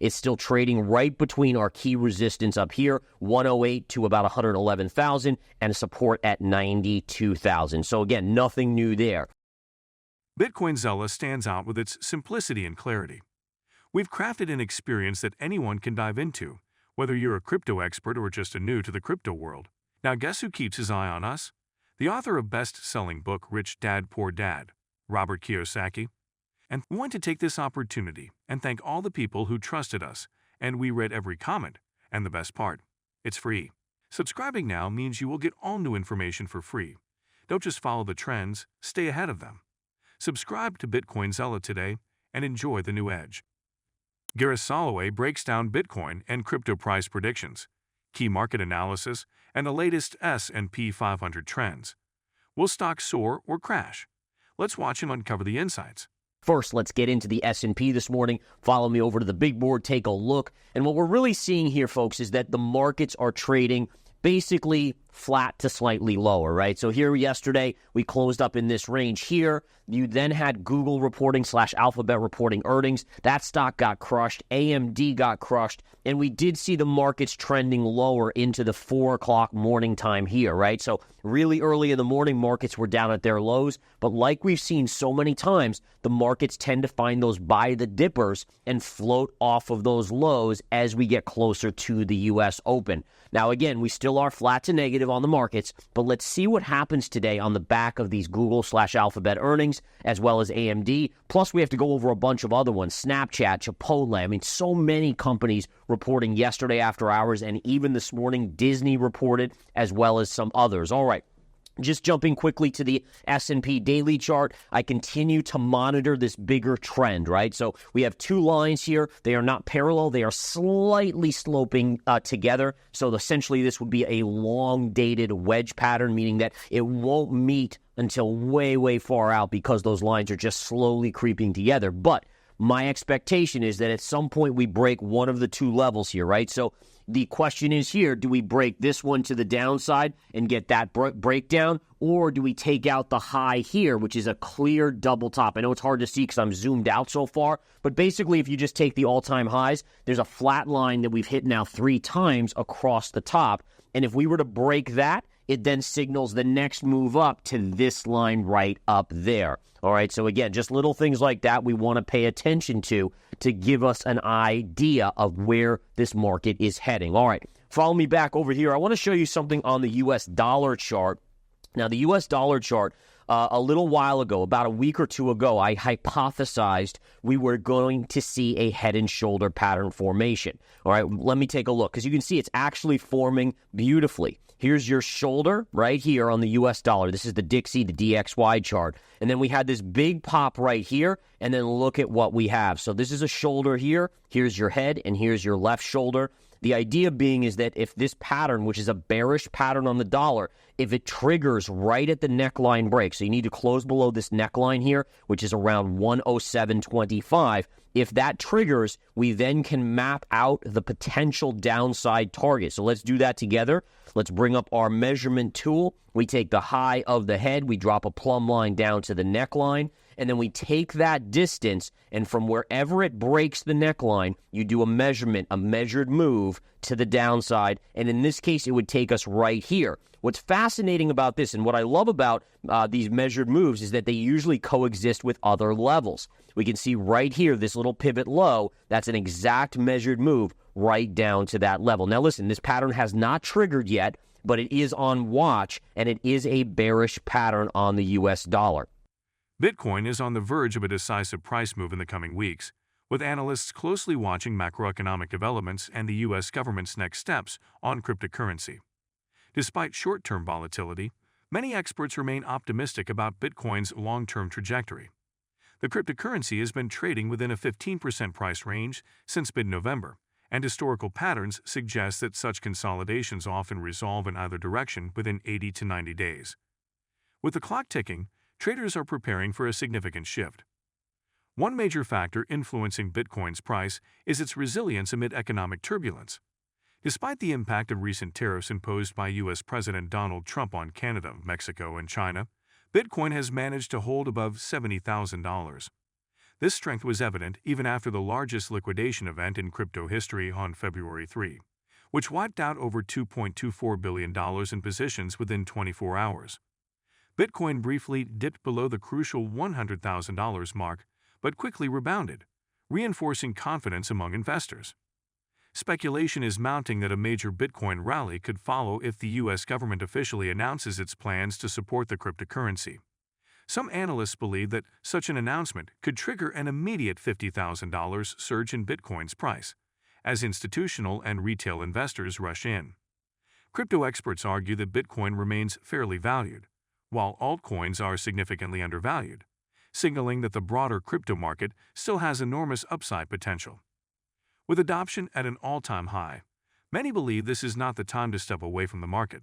It's still trading right between our key resistance up here, 108 to about 111,000, and support at 92,000. So again, nothing new there. Bitcoin Zella stands out with its simplicity and clarity. We've crafted an experience that anyone can dive into, whether you're a crypto expert or just a new to the crypto world. Now guess who keeps his eye on us? The author of best-selling book Rich Dad Poor Dad, Robert Kiyosaki. And we want to take this opportunity and thank all the people who trusted us, and we read every comment. And the best part, it's free. Subscribing now means you will get all new information for free. Don't just follow the trends, stay ahead of them. Subscribe to Bitcoin Zella today and enjoy the new edge. Gareth Soloway breaks down Bitcoin and crypto price predictions, key market analysis, and the latest S&P 500 trends. Will stocks soar or crash? Let's watch him uncover the insights. First, let's get into the S&P this morning. Follow me over to the big board, take a look. And what we're really seeing here, folks, is that the markets are trading basically flat to slightly lower, right? So here yesterday, we closed up in this range here. You then had Google reporting / Alphabet reporting earnings. That stock got crushed. AMD got crushed. And we did see the markets trending lower into the 4 o'clock morning time here, right? So really early in the morning, markets were down at their lows. But like we've seen so many times, the markets tend to find those buy the dippers and float off of those lows as we get closer to the U.S. Open. Now, again, we still are flat to negative on the markets, but let's see what happens today on the back of these Google / Alphabet earnings, as well as AMD. Plus, we have to go over a bunch of other ones, Snapchat, Chipotle. I mean, so many companies reporting yesterday after hours, and even this morning, Disney reported, as well as some others. All right. Just jumping quickly to the S&P daily chart, I continue to monitor this bigger trend, right? So we have two lines here. They are not parallel. They are slightly sloping together. So essentially, this would be a long-dated wedge pattern, meaning that it won't meet until way, way far out because those lines are just slowly creeping together. But my expectation is that at some point we break one of the two levels here, right? So the question is here, do we break this one to the downside and get that breakdown, or do we take out the high here, which is a clear double top? I know it's hard to see because I'm zoomed out so far, but basically if you just take the all-time highs, there's a flat line that we've hit now 3 times across the top, and if we were to break that, it then signals the next move up to this line right up there. All right, so again, just little things like that we want to pay attention to give us an idea of where this market is heading. All right, follow me back over here. I want to show you something on the U.S. dollar chart. Now, the U.S. dollar chart, a little while ago, about a week or two ago, I hypothesized we were going to see a head and shoulder pattern formation. All right, let me take a look, because you can see it's actually forming beautifully. Here's your shoulder right here on the U.S. dollar. This is the Dixie, the DXY chart. And then we had this big pop right here, and then look at what we have. So this is a shoulder here. Here's your head, and here's your left shoulder. The idea being is that if this pattern, which is a bearish pattern on the dollar, if it triggers right at the neckline break, so you need to close below this neckline here, which is around 107.25, if that triggers, we then can map out the potential downside target. So let's do that together. Let's bring up our measurement tool. We take the high of the head, we drop a plumb line down to the neckline, and then we take that distance, and from wherever it breaks the neckline, you do a measurement, a measured move to the downside, and in this case, it would take us right here. What's fascinating about this, and what I love about these measured moves, is that they usually coexist with other levels. We can see right here, this little pivot low, that's an exact measured move right down to that level. Now listen, this pattern has not triggered yet, but it is on watch, and it is a bearish pattern on the U.S. dollar. Bitcoin is on the verge of a decisive price move in the coming weeks, with analysts closely watching macroeconomic developments and the U.S. government's next steps on cryptocurrency. Despite short-term volatility, many experts remain optimistic about Bitcoin's long-term trajectory. The cryptocurrency has been trading within a 15% price range since mid-November, and historical patterns suggest that such consolidations often resolve in either direction within 80 to 90 days. With the clock ticking, traders are preparing for a significant shift. One major factor influencing Bitcoin's price is its resilience amid economic turbulence. Despite the impact of recent tariffs imposed by U.S. President Donald Trump on Canada, Mexico, and China, Bitcoin has managed to hold above $70,000. This strength was evident even after the largest liquidation event in crypto history on February 3, which wiped out over $2.24 billion in positions within 24 hours. Bitcoin briefly dipped below the crucial $100,000 mark, but quickly rebounded, reinforcing confidence among investors. Speculation is mounting that a major Bitcoin rally could follow if the U.S. government officially announces its plans to support the cryptocurrency. Some analysts believe that such an announcement could trigger an immediate $50,000 surge in Bitcoin's price, as institutional and retail investors rush in. Crypto experts argue that Bitcoin remains fairly valued, while altcoins are significantly undervalued, signaling that the broader crypto market still has enormous upside potential. With adoption at an all-time high, many believe this is not the time to step away from the market.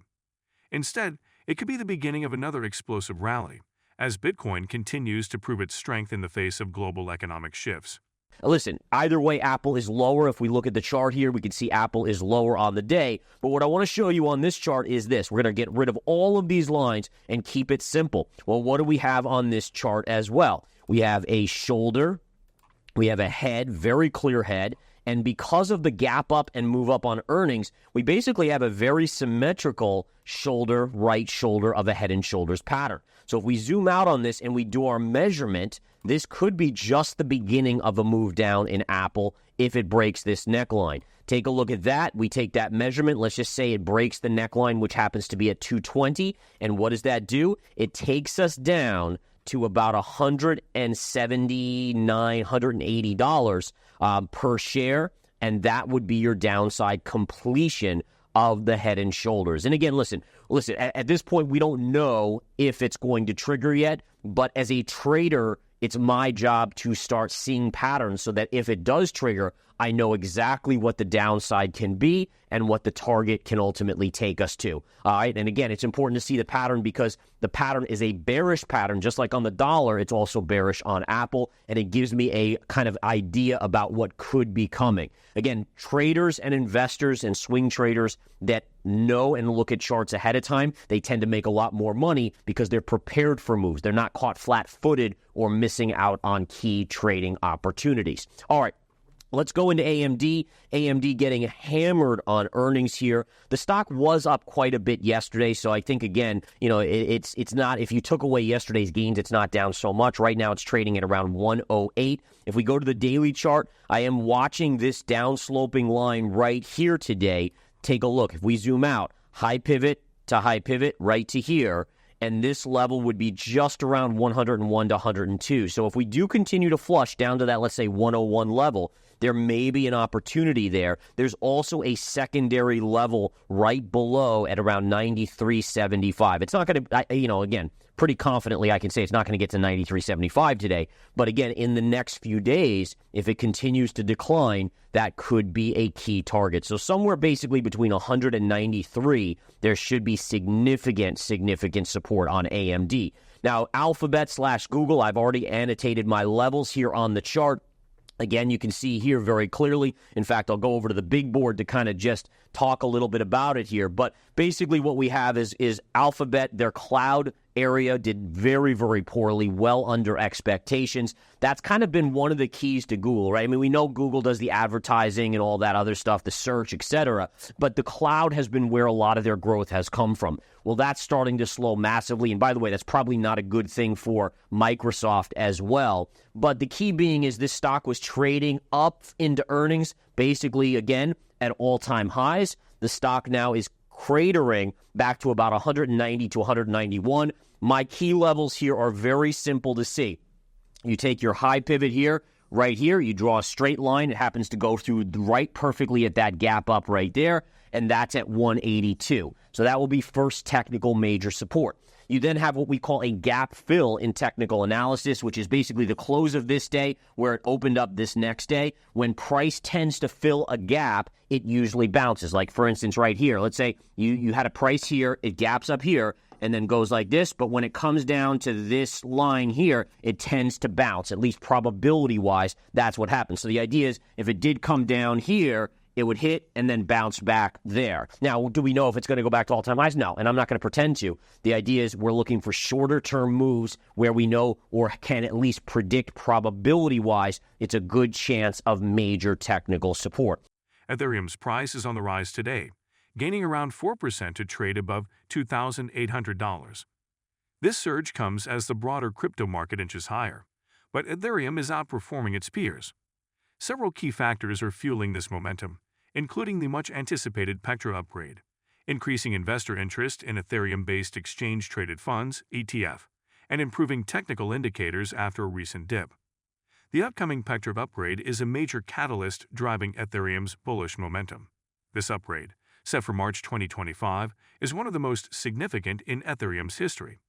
Instead, it could be the beginning of another explosive rally, as Bitcoin continues to prove its strength in the face of global economic shifts. Listen, either way, Apple is lower. If we look at the chart here, we can see Apple is lower on the day. But what I want to show you on this chart is this. We're going to get rid of all of these lines and keep it simple. Well, what do we have on this chart as well? We have a shoulder. We have a head, very clear head. And because of the gap up and move up on earnings, we basically have a very symmetrical shoulder, right shoulder of a head and shoulders pattern. So if we zoom out on this and we do our measurement, this could be just the beginning of a move down in Apple if it breaks this neckline. Take a look at that. We take that measurement. Let's just say it breaks the neckline, which happens to be at 220. And what does that do? It takes us down to about $179, $180 per share, and that would be your downside completion of the head and shoulders. And again, listen, at this point, we don't know if it's going to trigger yet, but as a trader, it's my job to start seeing patterns so that if it does trigger, I know exactly what the downside can be and what the target can ultimately take us to. All right. And again, it's important to see the pattern because the pattern is a bearish pattern. Just like on the dollar, it's also bearish on Apple. And it gives me a kind of idea about what could be coming. Again, traders and investors and swing traders that know and look at charts ahead of time, they tend to make a lot more money because they're prepared for moves. They're not caught flat-footed or missing out on key trading opportunities. All right. Let's go into AMD. AMD getting hammered on earnings here. The stock was up quite a bit yesterday, so I think, again, it's not, if you took away yesterday's gains, it's not down so much. Right now, it's trading at around 108. If we go to the daily chart, I am watching this downsloping line right here today. Take a look. If we zoom out, high pivot to high pivot right to here, and this level would be just around 101 to 102. So if we do continue to flush down to that, let's say, 101 level, there may be an opportunity there. There's also a secondary level right below at around 93.75. It's not going to, again, pretty confidently I can say it's not going to get to 93.75 today. But again, in the next few days, if it continues to decline, that could be a key target. So somewhere basically between 193, there should be significant support on AMD. Now, Alphabet/Google, I've already annotated my levels here on the chart. Again, you can see here very clearly. In fact, I'll go over to the big board to kind of just talk a little bit about it here. But basically what we have is Alphabet, their cloud area did very, very poorly, well under expectations. That's kind of been one of the keys to Google, right? I mean, we know Google does the advertising and all that other stuff, the search, etc. But the cloud has been where a lot of their growth has come from. Well, that's starting to slow massively. And by the way, that's probably not a good thing for Microsoft as well. But the key being is this stock was trading up into earnings, basically, again, at all-time highs. The stock now is cratering back to about 190 to 191. My key levels here are very simple to see. You take your high pivot here, right here, you draw a straight line. It happens to go through right perfectly at that gap up right there, and that's at 182. So that will be first technical major support. You then have what we call a gap fill in technical analysis, which is basically the close of this day where it opened up this next day. When price tends to fill a gap, it usually bounces. Like, for instance, right here, let's say you had a price here, it gaps up here, and then goes like this. But when it comes down to this line here, it tends to bounce. At least probability-wise, that's what happens. So the idea is if it did come down here, it would hit and then bounce back there. Now, do we know if it's going to go back to all-time highs? No, and I'm not going to pretend to. The idea is we're looking for shorter-term moves where we know or can at least predict probability-wise it's a good chance of major technical support. Ethereum's price is on the rise today, gaining around 4% to trade above $2,800. This surge comes as the broader crypto market inches higher, but Ethereum is outperforming its peers. Several key factors are fueling this momentum, including the much-anticipated Petra upgrade, increasing investor interest in Ethereum-based exchange-traded funds, ETF, and improving technical indicators after a recent dip. The upcoming Petra upgrade is a major catalyst driving Ethereum's bullish momentum. This upgrade, set for March 2025, is one of the most significant in Ethereum's history.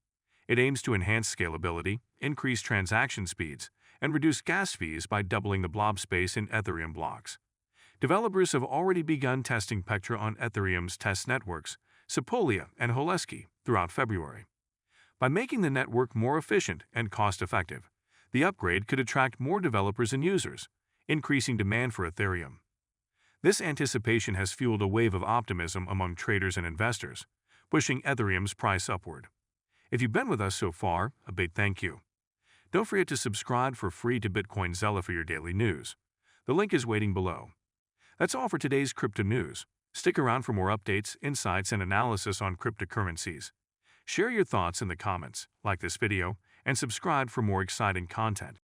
It aims to enhance scalability, increase transaction speeds, and reduce gas fees by doubling the blob space in Ethereum blocks. Developers have already begun testing Petra on Ethereum's test networks, Sepolia and Holeski, throughout February. By making the network more efficient and cost-effective, the upgrade could attract more developers and users, increasing demand for Ethereum. This anticipation has fueled a wave of optimism among traders and investors, pushing Ethereum's price upward. If you've been with us so far, a big thank you. Don't forget to subscribe for free to BitcoinZella for your daily news. The link is waiting below. That's all for today's crypto news. Stick around for more updates, insights, and analysis on cryptocurrencies. Share your thoughts in the comments, like this video, and subscribe for more exciting content.